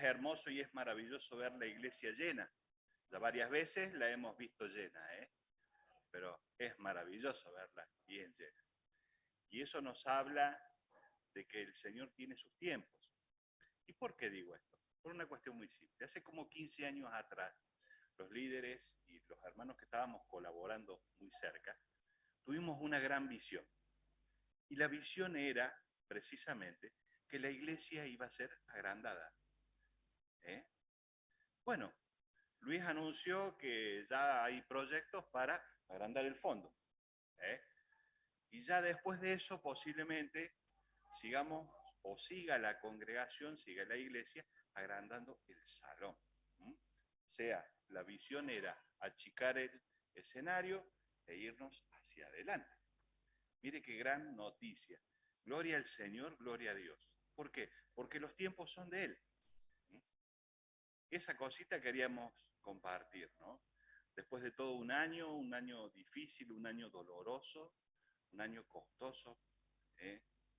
hermoso y es maravilloso ver la iglesia llena. Ya varias veces la hemos visto llena, pero es maravilloso verla bien llena. Y eso nos habla de que el Señor tiene sus tiempos. ¿Y por qué digo esto? Por una cuestión muy simple. Hace como 15 años atrás, los líderes y los hermanos que estábamos colaborando muy cerca, tuvimos una gran visión. Y la visión era, precisamente, que la iglesia iba a ser agrandada. Bueno, Luis anunció que ya hay proyectos para agrandar el fondo. Y ya después de eso, posiblemente, sigamos o siga la congregación, siga la iglesia, agrandando el salón. O sea, la visión era achicar el escenario e irnos hacia adelante. Mire qué gran noticia. Gloria al Señor, gloria a Dios. ¿Por qué? Porque los tiempos son de Él. Esa cosita queríamos compartir, ¿no? Después de todo un año difícil, un año doloroso, un año costoso,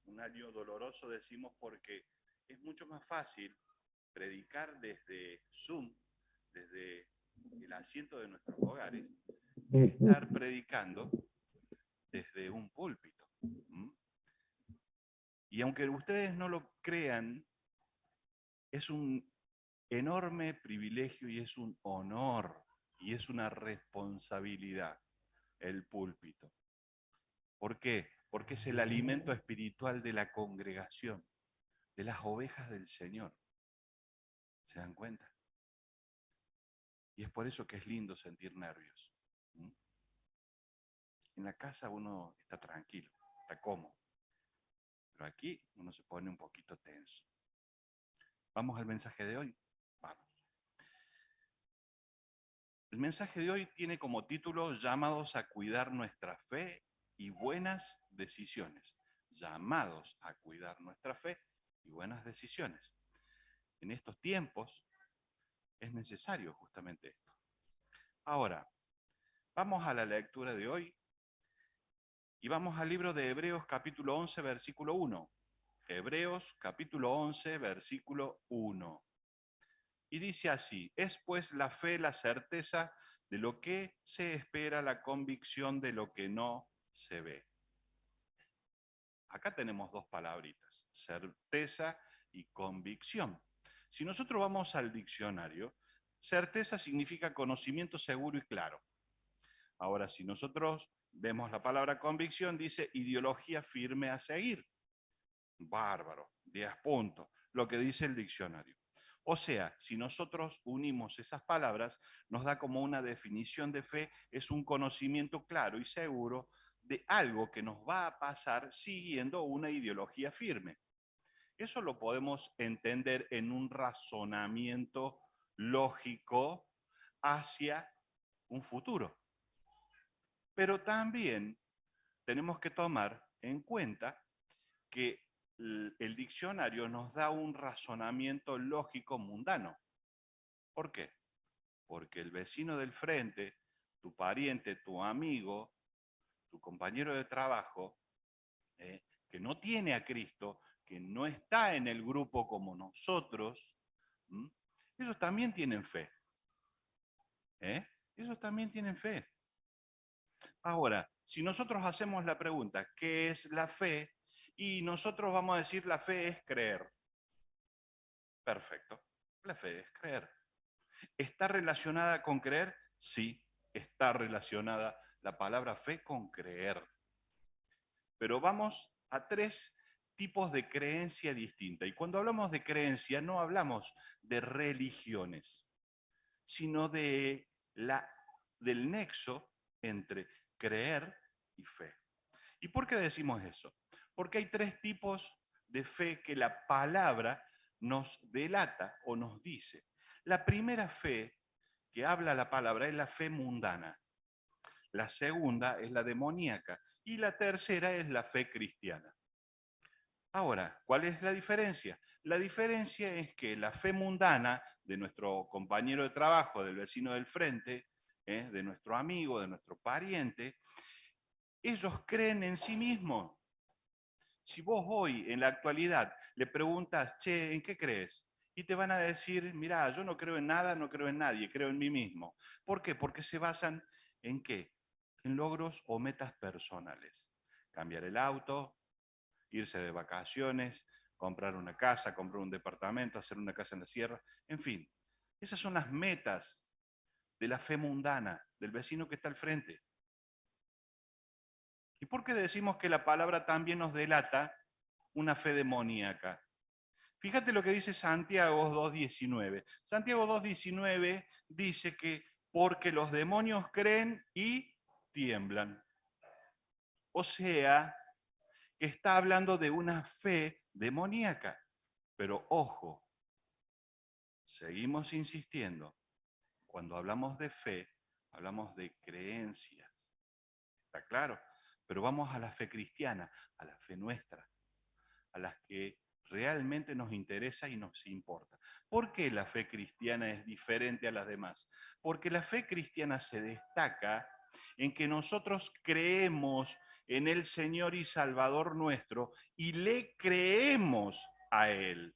un año doloroso decimos porque es mucho más fácil predicar desde Zoom, desde el asiento de nuestros hogares, que estar predicando desde un púlpito. Y aunque ustedes no lo crean, es un enorme privilegio y es un honor y es una responsabilidad el púlpito. ¿Por qué? Porque es el alimento espiritual de la congregación, de las ovejas del Señor. ¿Se dan cuenta? Y es por eso que es lindo sentir nervios. En la casa uno está tranquilo, está cómodo. Pero aquí uno se pone un poquito tenso. ¿Vamos al mensaje de hoy? Vamos. El mensaje de hoy tiene como título Llamados a cuidar nuestra fe y buenas decisiones. Llamados a cuidar nuestra fe y buenas decisiones. En estos tiempos es necesario justamente esto. Ahora, vamos a la lectura de hoy y vamos al libro de Hebreos capítulo 11, versículo 1. Hebreos capítulo 11, versículo 1. Y dice así: es pues la fe la certeza de lo que se espera, la convicción de lo que no se ve. Acá tenemos dos palabritas, certeza y convicción. Si nosotros vamos al diccionario, certeza significa conocimiento seguro y claro. Ahora, si nosotros vemos la palabra convicción, dice ideología firme a seguir. Bárbaro, 10 puntos, lo que dice el diccionario. O sea, si nosotros unimos esas palabras, nos da como una definición de fe, es un conocimiento claro y seguro de algo que nos va a pasar siguiendo una ideología firme. Eso lo podemos entender en un razonamiento lógico hacia un futuro. Pero también tenemos que tomar en cuenta que el diccionario nos da un razonamiento lógico mundano. ¿Por qué? Porque el vecino del frente, tu pariente, tu amigo, tu compañero de trabajo, que no tiene a Cristo, que no está en el grupo como nosotros, ellos también tienen fe. Ellos también tienen fe. Ahora, si nosotros hacemos la pregunta, ¿qué es la fe? Y nosotros vamos a decir, la fe es creer. Perfecto. La fe es creer. ¿Está relacionada con creer? Sí, está relacionada la palabra fe con creer. Pero vamos a tres tipos de creencia distinta. Y cuando hablamos de creencia no hablamos de religiones, sino del nexo entre creer y fe. ¿Y por qué decimos eso? Porque hay tres tipos de fe que la palabra nos delata o nos dice. La primera fe que habla la palabra es la fe mundana. La segunda es la demoníaca. Y la tercera es la fe cristiana. Ahora, ¿cuál es la diferencia? La diferencia es que la fe mundana de nuestro compañero de trabajo, del vecino del frente, de nuestro amigo, de nuestro pariente, ellos creen en sí mismos. Si vos hoy, en la actualidad, le preguntas, che, ¿en qué crees? Y te van a decir, mirá, yo no creo en nada, no creo en nadie, creo en mí mismo. ¿Por qué? Porque se basan en qué? En logros o metas personales. Cambiar el auto, irse de vacaciones, comprar una casa, comprar un departamento, hacer una casa en la sierra, en fin. Esas son las metas de la fe mundana, del vecino que está al frente. ¿Y por qué decimos que la palabra también nos delata una fe demoníaca? Fíjate lo que dice Santiago 2.19. Santiago 2.19 dice que porque los demonios creen y tiemblan. O sea, que está hablando de una fe demoníaca. Pero ojo, seguimos insistiendo. Cuando hablamos de fe, hablamos de creencias. ¿Está claro? Pero vamos a la fe cristiana, a la fe nuestra, a las que realmente nos interesa y nos importa. ¿Por qué la fe cristiana es diferente a las demás? Porque la fe cristiana se destaca en que nosotros creemos en el Señor y Salvador nuestro y le creemos a Él.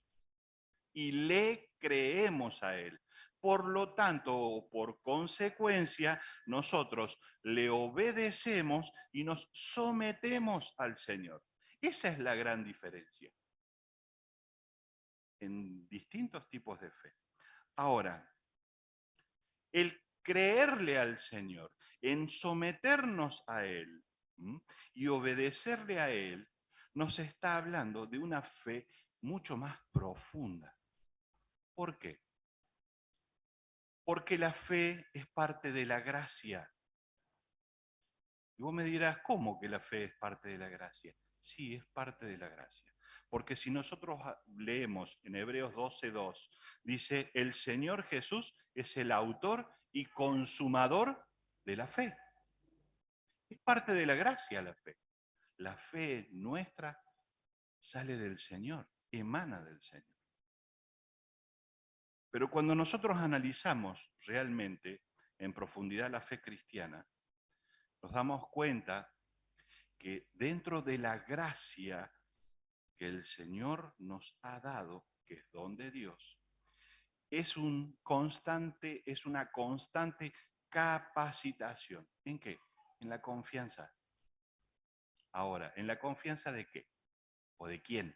Y le creemos a Él. Por lo tanto, por consecuencia, nosotros le obedecemos y nos sometemos al Señor. Esa es la gran diferencia en distintos tipos de fe. Ahora, el creerle al Señor, en someternos a Él, ¿m?, y obedecerle a Él, nos está hablando de una fe mucho más profunda. ¿Por qué? Porque la fe es parte de la gracia. Y vos me dirás, ¿cómo que la fe es parte de la gracia? Sí, es parte de la gracia. Porque si nosotros leemos en Hebreos 12:2, dice, el Señor Jesús es el autor y consumador de la fe. Es parte de la gracia la fe. La fe nuestra sale del Señor, emana del Señor. Pero cuando nosotros analizamos realmente en profundidad la fe cristiana, nos damos cuenta que dentro de la gracia que el Señor nos ha dado, que es don de Dios, es una constante capacitación. ¿En qué? En la confianza. Ahora, ¿en la confianza de qué? ¿O de quién?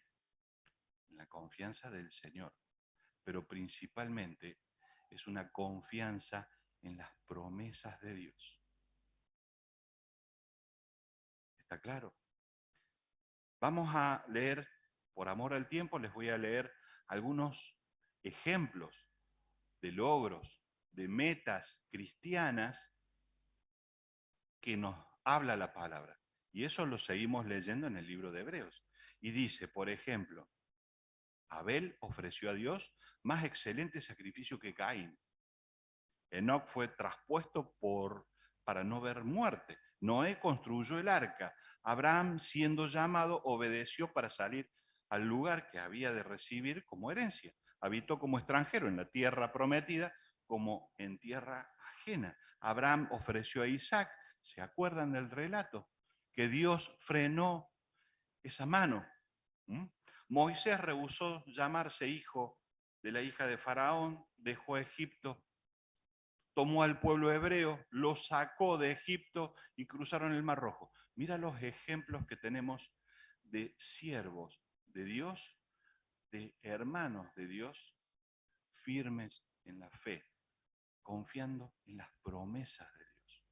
En la confianza del Señor. Pero principalmente es una confianza en las promesas de Dios. ¿Está claro? Vamos a leer, por amor al tiempo, les voy a leer algunos ejemplos de logros, de metas cristianas que nos habla la palabra. Y eso lo seguimos leyendo en el libro de Hebreos. Y dice, por ejemplo, Abel ofreció a Dios más excelente sacrificio que Caín. Enoc fue traspuesto para no ver muerte. Noé construyó el arca. Abraham, siendo llamado, obedeció para salir al lugar que había de recibir como herencia. Habitó como extranjero en la tierra prometida, como en tierra ajena. Abraham ofreció a Isaac. ¿Se acuerdan del relato? Que Dios frenó esa mano. ¿Mm? Moisés rehusó llamarse hijo de la hija de Faraón, dejó a Egipto, tomó al pueblo hebreo, lo sacó de Egipto y cruzaron el Mar Rojo. Mira los ejemplos que tenemos de siervos de Dios, de hermanos de Dios, firmes en la fe, confiando en las promesas de Dios.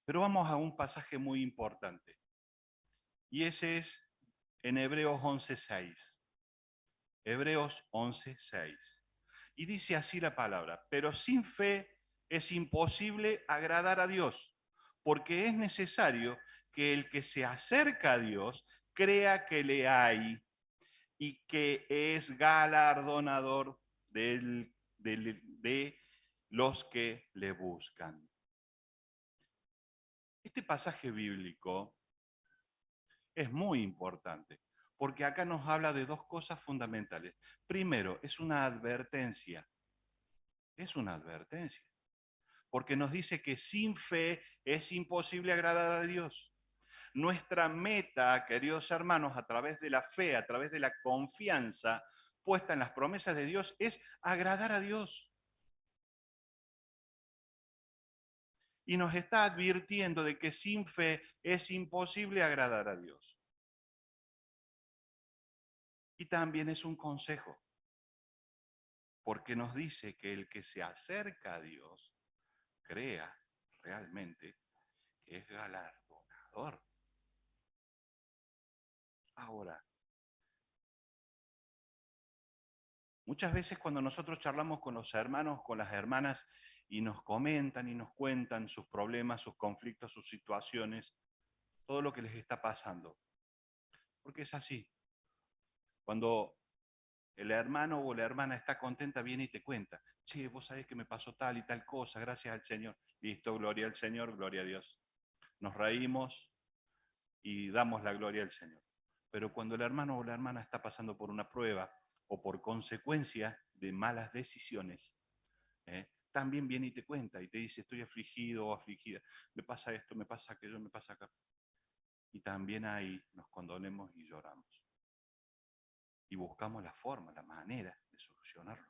Pero vamos a un pasaje muy importante, y ese es en Hebreos 11:6. Hebreos 11:6. Y dice así la palabra, pero sin fe es imposible agradar a Dios, porque es necesario que el que se acerca a Dios crea que le hay y que es galardonador de los que le buscan. Este pasaje bíblico es muy importante, porque acá nos habla de dos cosas fundamentales. Primero, es una advertencia, porque nos dice que sin fe es imposible agradar a Dios. Nuestra meta, queridos hermanos, a través de la fe, a través de la confianza puesta en las promesas de Dios, es agradar a Dios. Y nos está advirtiendo de que sin fe es imposible agradar a Dios. Y también es un consejo, porque nos dice que el que se acerca a Dios crea realmente que es galardonador. Ahora, muchas veces cuando nosotros charlamos con los hermanos, con las hermanas, y nos comentan y nos cuentan sus problemas, sus conflictos, sus situaciones, todo lo que les está pasando. Porque es así. Cuando el hermano o la hermana está contenta, viene y te cuenta, che, vos sabés que me pasó tal y tal cosa, gracias al Señor. Listo, gloria al Señor, gloria a Dios. Nos reímos y damos la gloria al Señor. Pero cuando el hermano o la hermana está pasando por una prueba o por consecuencia de malas decisiones, también viene y te cuenta y te dice, estoy afligido o afligida, me pasa esto, me pasa aquello, me pasa acá. Y también ahí nos condolemos y lloramos. Y buscamos la forma, la manera de solucionarlo.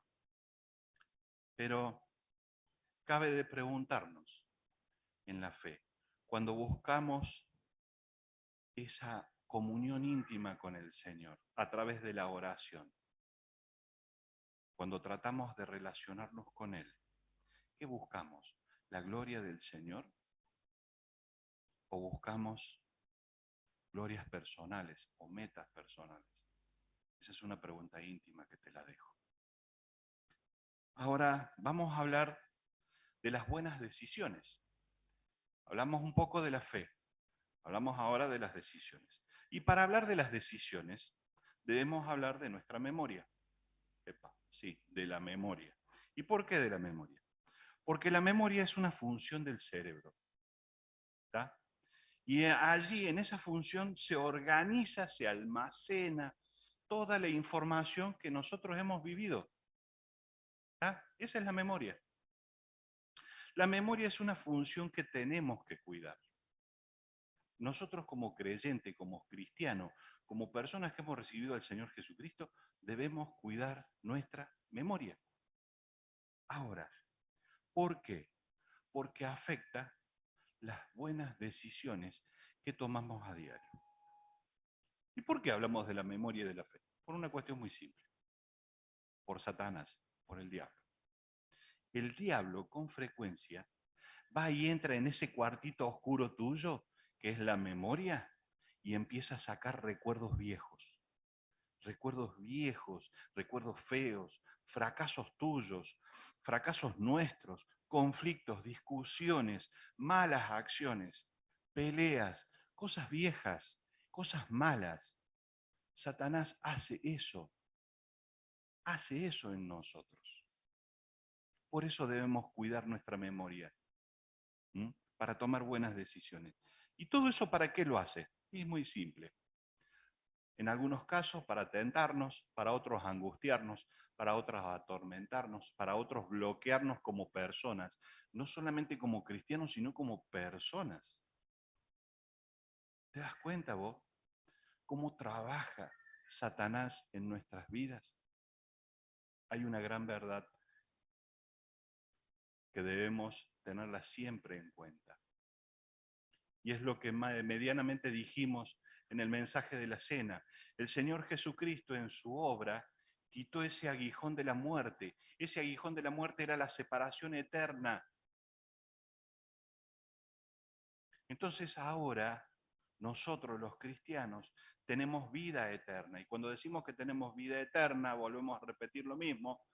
Pero cabe de preguntarnos en la fe, cuando buscamos esa comunión íntima con el Señor a través de la oración, cuando tratamos de relacionarnos con Él, ¿qué buscamos? ¿La gloria del Señor? ¿O buscamos glorias personales o metas personales? Esa es una pregunta íntima que te la dejo. Ahora vamos a hablar de las buenas decisiones. Hablamos un poco de la fe, hablamos ahora de las decisiones. Y para hablar de las decisiones, debemos hablar de nuestra memoria. Sí, de la memoria. ¿Y por qué de la memoria? Porque la memoria es una función del cerebro. ¿Está? Y allí, en esa función, se organiza, se almacena toda la información que nosotros hemos vivido. ¿Está? Esa es la memoria. La memoria es una función que tenemos que cuidar. Nosotros como creyentes, como cristianos, como personas que hemos recibido al Señor Jesucristo, debemos cuidar nuestra memoria. Ahora, ¿por qué? Porque afecta las buenas decisiones que tomamos a diario. ¿Y por qué hablamos de la memoria y de la fe? Por una cuestión muy simple. Por Satanás, por el diablo. El diablo con frecuencia va y entra en ese cuartito oscuro tuyo, que es la memoria, y empieza a sacar recuerdos viejos. Recuerdos feos, fracasos tuyos, fracasos nuestros, conflictos, discusiones, malas acciones, peleas, cosas viejas, cosas malas. Satanás hace eso en nosotros. Por eso debemos cuidar nuestra memoria, ¿m? Para tomar buenas decisiones. ¿Y todo eso para qué lo hace? Y es muy simple. En algunos casos para tentarnos, para otros angustiarnos, para otros atormentarnos, para otros bloquearnos como personas, no solamente como cristianos, sino como personas. ¿Te das cuenta vos cómo trabaja Satanás en nuestras vidas? Hay una gran verdad que debemos tenerla siempre en cuenta. Y es lo que medianamente dijimos en el mensaje de la cena. El Señor Jesucristo en su obra quitó ese aguijón de la muerte. Ese aguijón de la muerte era la separación eterna. Entonces ahora nosotros los cristianos tenemos vida eterna. Y cuando decimos que tenemos vida eterna, volvemos a repetir lo mismo,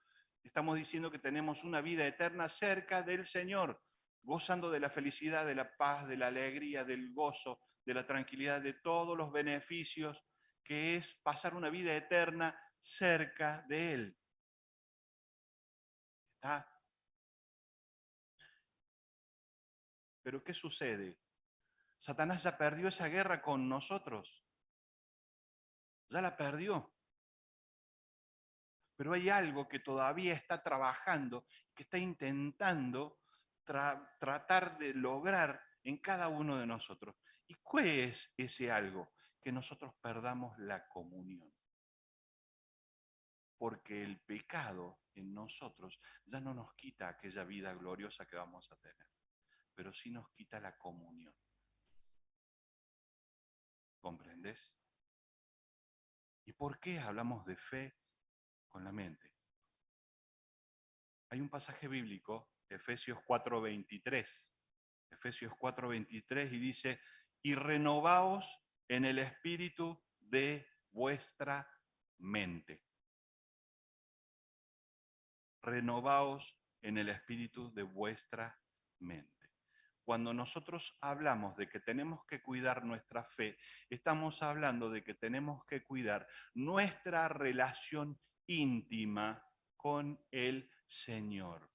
estamos diciendo que tenemos una vida eterna cerca del Señor, gozando de la felicidad, de la paz, de la alegría, del gozo, de la tranquilidad, de todos los beneficios que es pasar una vida eterna cerca de Él. ¿Está? Pero ¿qué sucede? Satanás ya perdió esa guerra con nosotros. Ya la perdió. Pero hay algo que todavía está trabajando, que está intentando tratar de lograr en cada uno de nosotros. ¿Y qué es ese algo? Que nosotros perdamos la comunión. Porque el pecado en nosotros ya no nos quita aquella vida gloriosa que vamos a tener, pero sí nos quita la comunión. ¿Comprendés? ¿Y por qué hablamos de fe con la mente? Hay un pasaje bíblico, Efesios 4:23. Efesios 4:23 y dice, y renovaos en el espíritu de vuestra mente. Renovaos en el espíritu de vuestra mente. Cuando nosotros hablamos de que tenemos que cuidar nuestra fe, estamos hablando de que tenemos que cuidar nuestra relación íntima con el Señor,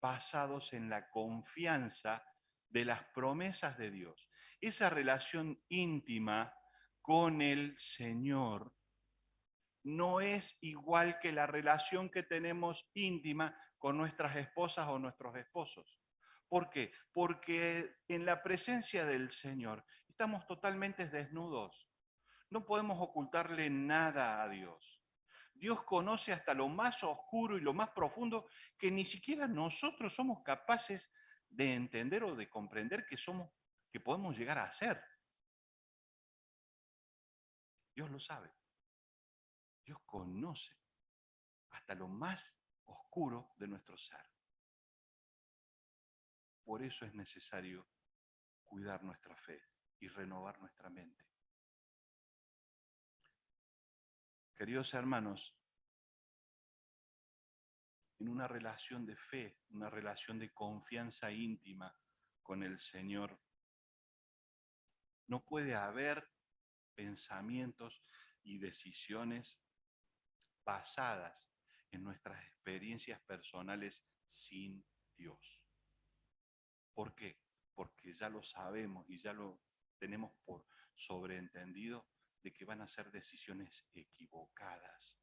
basados en la confianza de las promesas de Dios. Esa relación íntima con el Señor no es igual que la relación que tenemos íntima con nuestras esposas o nuestros esposos. ¿Por qué? Porque en la presencia del Señor estamos totalmente desnudos. No podemos ocultarle nada a Dios. Dios conoce hasta lo más oscuro y lo más profundo que ni siquiera nosotros somos capaces de entender o de comprender que podemos llegar a hacer. Dios lo sabe. Dios conoce hasta lo más oscuro de nuestro ser. Por eso es necesario cuidar nuestra fe y renovar nuestra mente. Queridos hermanos, en una relación de fe, una relación de confianza íntima con el Señor, no puede haber pensamientos y decisiones basadas en nuestras experiencias personales sin Dios. ¿Por qué? Porque ya lo sabemos y ya lo tenemos por sobreentendido de que van a ser decisiones equivocadas.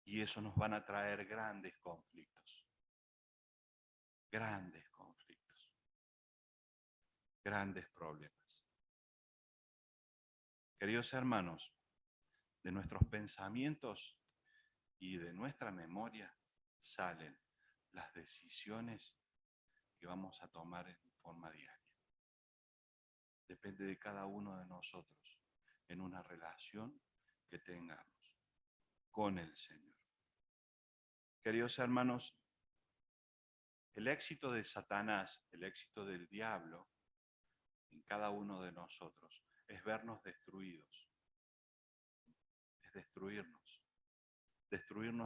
Y eso nos van a traer grandes conflictos. Grandes conflictos. Grandes problemas. Queridos hermanos, de nuestros pensamientos y de nuestra memoria salen las decisiones que vamos a tomar en forma diaria. Depende de cada uno de nosotros en una relación que tengamos con el Señor. Queridos hermanos, el éxito de Satanás, el éxito del diablo en cada uno de nosotros es vernos destruidos, es destruirnos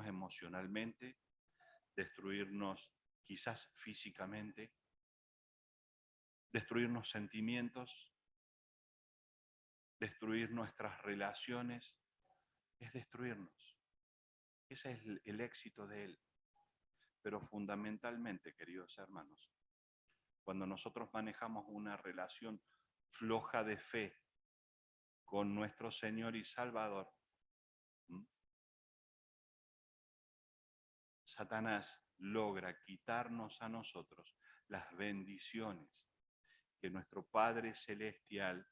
emocionalmente, destruirnos quizás físicamente, destruirnos sentimientos, destruir nuestras relaciones, es destruirnos. Ese es el éxito de él. Pero fundamentalmente, queridos hermanos, cuando nosotros manejamos una relación floja de fe con nuestro Señor y Salvador, Satanás logra quitarnos a nosotros las bendiciones que nuestro Padre Celestial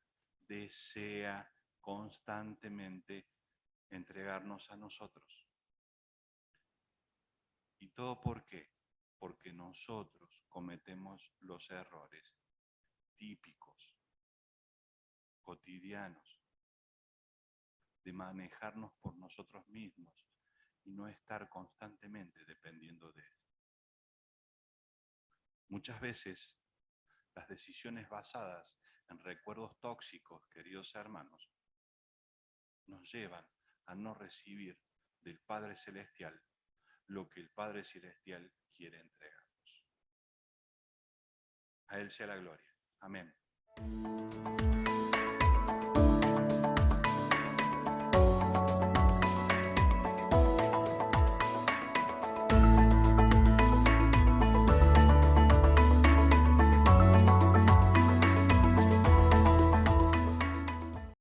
desea constantemente entregarnos a nosotros. ¿Y todo por qué? Porque nosotros cometemos los errores típicos, cotidianos, de manejarnos por nosotros mismos y no estar constantemente dependiendo de él. Muchas veces las decisiones basadas en recuerdos tóxicos, queridos hermanos, nos llevan a no recibir del Padre Celestial lo que el Padre Celestial quiere entregarnos. A Él sea la gloria. Amén.